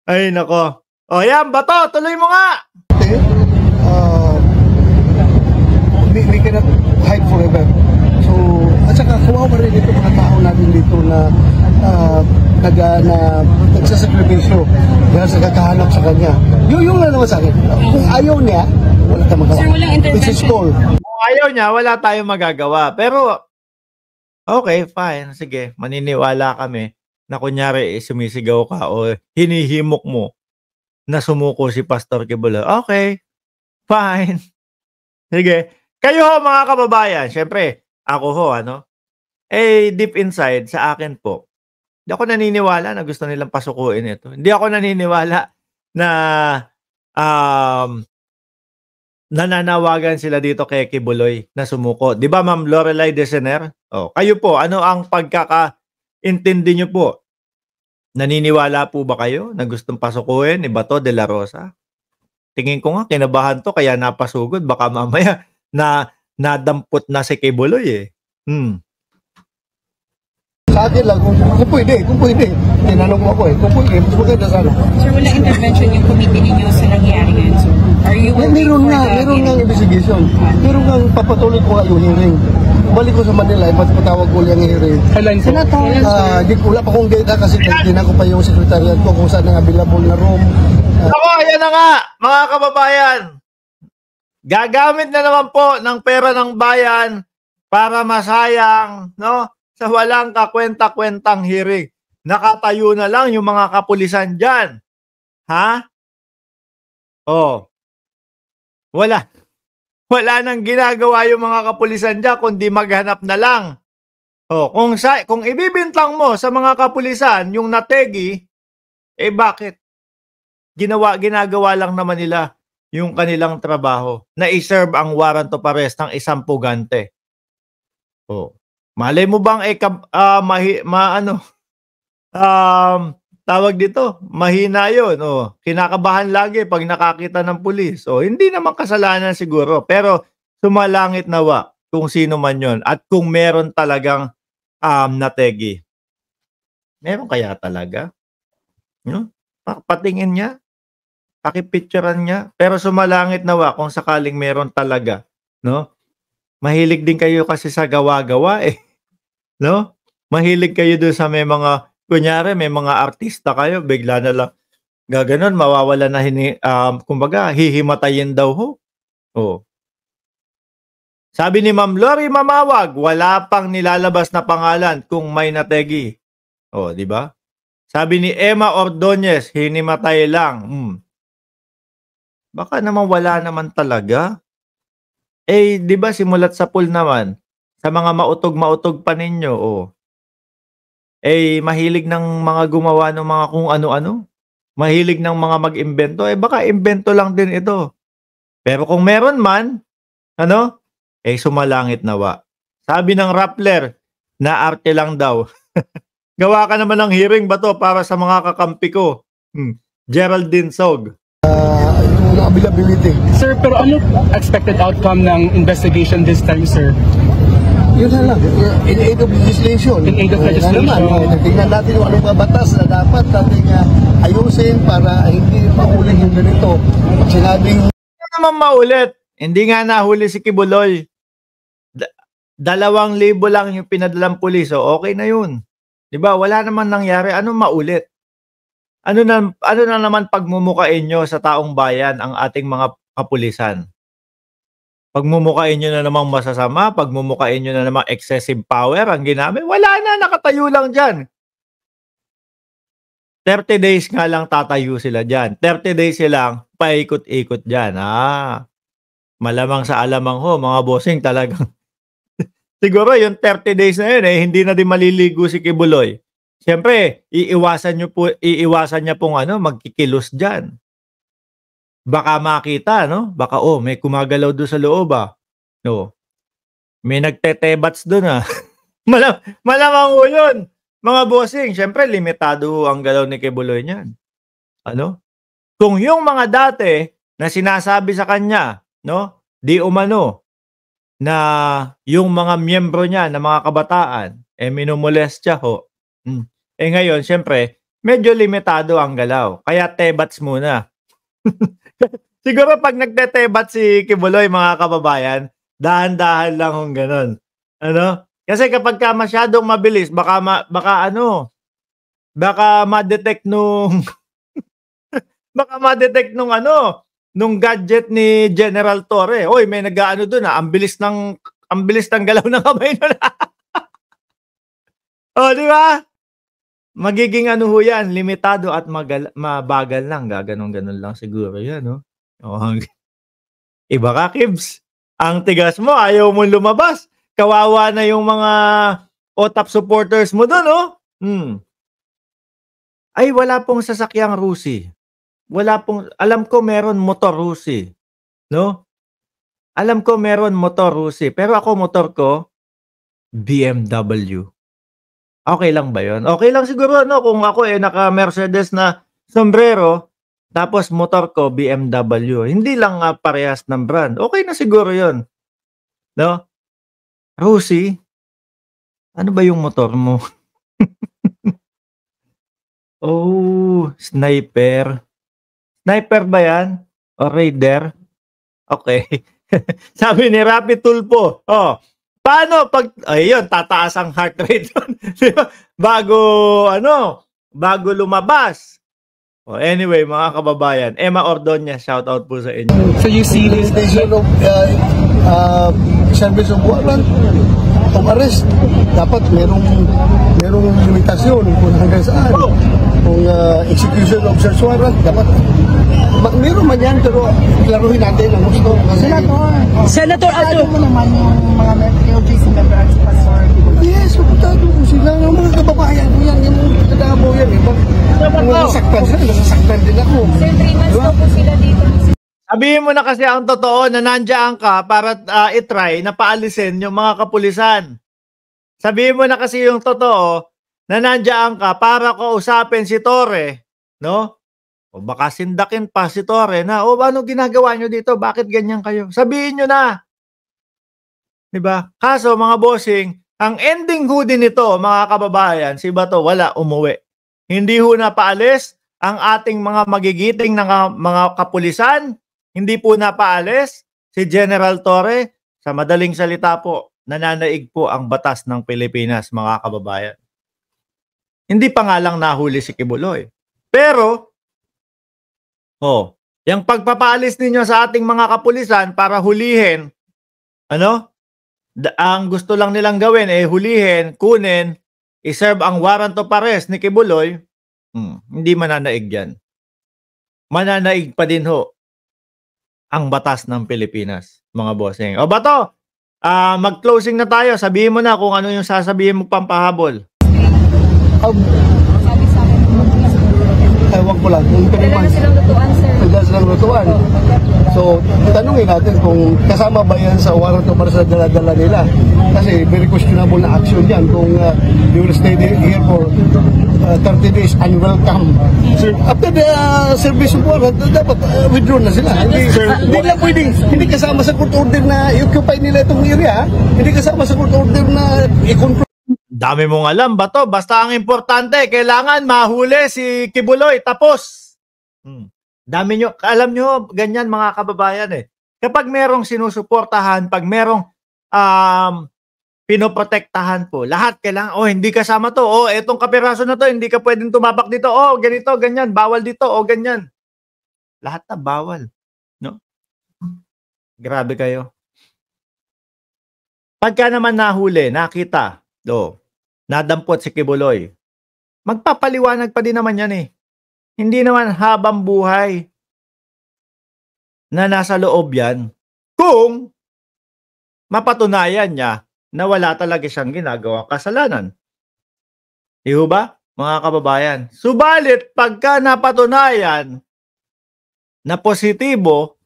Ay nako. O yan, Bato, tuloy mo nga. uh, we cannot hide forever. So, at saka kawawa rin ito mga tao natin dito na nagsasakripisyo dahil sa kakahanap sa kanya. Yung lang naman sa akin. Kung ayaw niya, wala tayong magawa. Sir, walang intervention. Which is call. Kung ayaw niya, wala tayong magagawa. Pero, okay, fine. Sige, maniniwala kami na kunyari sumisigaw ka o hinihimok mo na sumuko si Pastor Kibuloy. Okay, fine. Sige. Kayo ho, mga kababayan, syempre, ako ho, deep inside, sa akin po, hindi ako naniniwala na gusto nilang pasukuin ito. Hindi ako naniniwala na nananawagan sila dito kay Kibuloy na sumuko. Di ba, Ma'am Lorelai Desener? Kayo po, ano ang pagkakaintindi nyo po? Naniniwala po ba kayo na gustong pasukuin ni Bato de la Rosa? Tingin ko nga, kinabahan to, kaya napasugod. Baka mamaya na nadampot na si Kibuloy eh. Sa akin lang, kung pwede. Tinanong mo ako kung pwede, mas maganda sana. Sir, walang intervention yung committee ninyo sa nangyari ngayon, sir? Are you Meron nga investigation. Meron nga papatuloy ko nga yung hearing. Balik ko sa Manila, patawag ko yung hearing. Di ko wala pa kong data kasi tinan ko pa yung secretariat ko kung saan ang available na room. Ako, ayan na nga, mga kababayan. Gagamit na naman po ng pera ng bayan para masayang, sa walang kakwenta-kwentang hearing. Nakatayo na lang yung mga kapulisan dyan. Ha? Wala nang ginagawa yung mga kapulisan dyan kundi maghanap na lang. Kung ibibintang mo sa mga kapulisan yung nategi, bakit? Ginagawa lang naman nila yung kanilang trabaho na i-serve ang warrant of arrest ng isang pugante. Malay mo bang tawag dito, mahina yun. Kinakabahan lagi pag nakakita ng pulis. Hindi naman kasalanan siguro, pero sumalangit nawa kung sino man yon at kung meron talagang nategi. Meron kaya talaga? Patingin niya, pakipicturean niya, pero sumalangit nawa kung sakaling meron talaga, Mahilig din kayo kasi sa gawa-gawa Mahilig kayo doon sa may mga, kunyari may mga artista kayo, bigla na lang gaganon, mawawala na kumbaga, hihimatayin daw ho. Sabi ni Ma'am Lori Mamawag, wala pang nilalabas na pangalan kung may nategi. Di ba? Sabi ni Emma Ordonez, hinimatay lang. Baka naman wala naman talaga. Di ba simulat sa pool naman, sa mga mautog-mautog pa ninyo, mahilig ng mga gumawa ng mga kung ano-ano. Mahilig ng mga mag-imbento. Baka imbento lang din ito. Pero kung meron man, sumalangit nawa. Sabi ng Rappler, na arte lang daw. Gawa ka naman ng hearing ba to para sa mga kakampi ko? Geraldine Sog. Availability. Sir, pero ano expected outcome ng investigation this time, sir? Yun na lang. In aid of legislation. In aid of legislation. Tingnan natin kung anong mga batas na dapat natin ayusin para hindi maulit yung ganito. Pag sinabing... Hindi naman maulit. Hindi nga nahuli si Kibuloy. 2,000 lang yung pinadalang pulis. Okay na yun. Diba? Wala naman nangyari. Anong maulit? Ano na naman pagmumukain nyo sa taong bayan ang ating mga kapulisan? Pagmumukain nyo na namang masasama, pagmumukain nyo na namang excessive power ang ginamit, wala na, nakatayo lang dyan. 30 days nga lang tatayo sila dyan. 30 days silang paikot-ikot dyan. Malamang sa alamang ho, mga bossing talagang. Siguro yung 30 days na yun, hindi na din maliligo si Kibuloy. Siyempre, iiwasan niya pong magkikilos dyan. Baka makita, Baka, may kumagalaw doon sa loob, May nagtetebats doon, Malamang ho yun. Mga bossing, siyempre, limitado ang galaw ni Kibuloy niyan. Kung yung mga dati na sinasabi sa kanya, di umano, na yung mga miyembro niya, na mga kabataan, minumolestya ho. Ngayon, siyempre, medyo limitado ang galaw. Kaya tebats muna. Siguro pag nagtetebat si Kibuloy, mga kababayan, dahan-dahan lang kung ganun. Ano? Kasi kapag ka masyadong mabilis, baka ma-detect nung baka ma-detect nung nung gadget ni General Torre. Oy, may nag-aano doon ang bilis ng galaw ng kamay nun. Oh, di ba? Magiging ho yan, limitado at mabagal lang. Gaganon-ganon lang siguro yan, no? Oh, iba ka, Kibs. Ang tigas mo, ayaw mo lumabas. Kawawa na yung mga OTAP supporters mo doon, no? Ay, wala pong sasakyang Rusi. Wala pong, alam ko meron motor Rusi. No? Alam ko meron motor Rusi. Pero ako motor ko, BMW. Okay lang ba yun? Okay lang siguro, no? Kung ako naka-Mercedes na sombrero, tapos motor ko, BMW. Hindi lang parehas ng brand. Okay na siguro yun. No? Rusi, ano ba yung motor mo? Oh, sniper. Sniper ba yan? O Raider? Okay. Sabi ni Rapi Tulpo, paano pag, ayun, tataas ang heart rate bago lumabas. Anyway, mga kababayan, Emma Ordonia, shout out po sa inyo. So you see this Limitation of service of warrant of arrest. Dapat merong limitasyon kung hanggang saan. Kung execution of search warrant, dapat meron man yan, pero klaruhin natin ang gusto. Senator Ano mo naman yung mga LGC members sa Pastor? Yes, supportado ko sila. Yung mga kababayan ko yan, yung kadamo yan. Kung nasaktan sila, nasaktan din ako. Sir, 3 months Diba? na po sila dito. Sabihin mo na kasi ang totoo na nandiyan ka para itry na paalisin yung mga kapulisan. Sabihin mo na kasi yung totoo na nandiyan ka para kausapin si Torre, no? O baka sindakin pa si Torre na, ano ginagawa nyo dito? Bakit ganyan kayo? Sabihin nyo na. Diba? Kaso mga bossing, ang ending ho din nito, mga kababayan, si Bato wala, umuwi. Hindi ho na paalis ang ating mga magigiting ng mga kapulisan. Hindi po napaalis si General Torre. Sa madaling salita po, nananaig po ang batas ng Pilipinas, mga kababayan. Hindi pa nga lang nahuli si Kibuloy. Pero, yung pagpapaalis ninyo sa ating mga kapulisan para hulihin, ang gusto lang nilang gawin hulihin, kunin, iserve ang warrant of arrest ni Kibuloy, hindi mananaig yan. Mananaig pa din ho ang batas ng Pilipinas, mga bossing. O Bato, mag-closing na tayo. Sabihin mo na kung ano yung sasabihin mo pampahabol. Ewan ko lang. Dala na silang lutuan, sir. Dala silang lutuan. So, tanungin natin kung kasama ba yan sa warrant of arrest na dala-dala nila. Kasi very questionable na action yan kung they will stay here for 30 days unwelcome. After the service of warrant, dapat withdraw na sila. Hindi lang pwedeng, hindi kasama sa court order na i-occupy nila itong area. Hindi kasama sa court order na i-control. Dami mong alam, Bato. Basta ang importante, kailangan mahuli si Kibuloy. Tapos. Dami nyo, alam nyo, ganyan mga kababayan Kapag merong sinusuportahan, pag merong pinoprotektahan po, lahat kailangan, hindi kasama to, etong kapiraso na to, hindi ka pwedeng tumabak dito, ganito, ganyan, bawal dito, ganyan. Lahat na bawal. No? Grabe kayo. Pagka naman nahuli, nakita, nadampot si Kibuloy, magpapaliwanag pa din naman yan Hindi naman habang buhay na nasa loob yan kung mapatunayan niya na wala talaga siyang ginagawang kasalanan. Iho ba, mga kababayan? Subalit, pagka napatunayan na positibo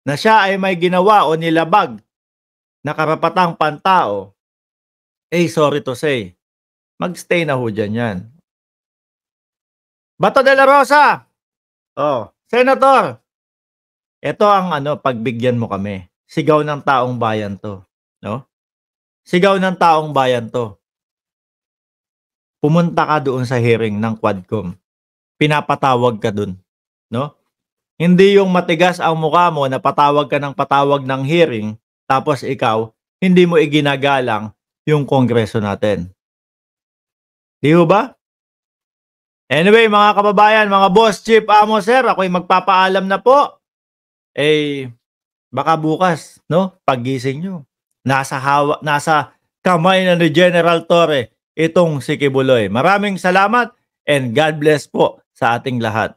na siya ay may ginawa o nilabag na karapatang pantao, sorry to say, magstay na ho dyan yan. Bato de la Rosa, Senator, ito ang pagbigyan mo kami. Sigaw ng taong bayan to. No? Sigaw ng taong bayan to. pumunta ka doon sa hearing ng Quadcom. Pinapatawag ka doon, no? Hindi yung matigas ang mukha mo na patawag ka ng patawag ng hearing, tapos ikaw, hindi mo iginagalang yung kongreso natin. Di ba? Anyway, mga kababayan, mga boss, chief, amo, sir, ako'y magpapaalam na po. Baka bukas, no? Paggising nyo, nasa kamay na ni General Torre itong si Kibuloy. Maraming salamat and God bless po sa ating lahat.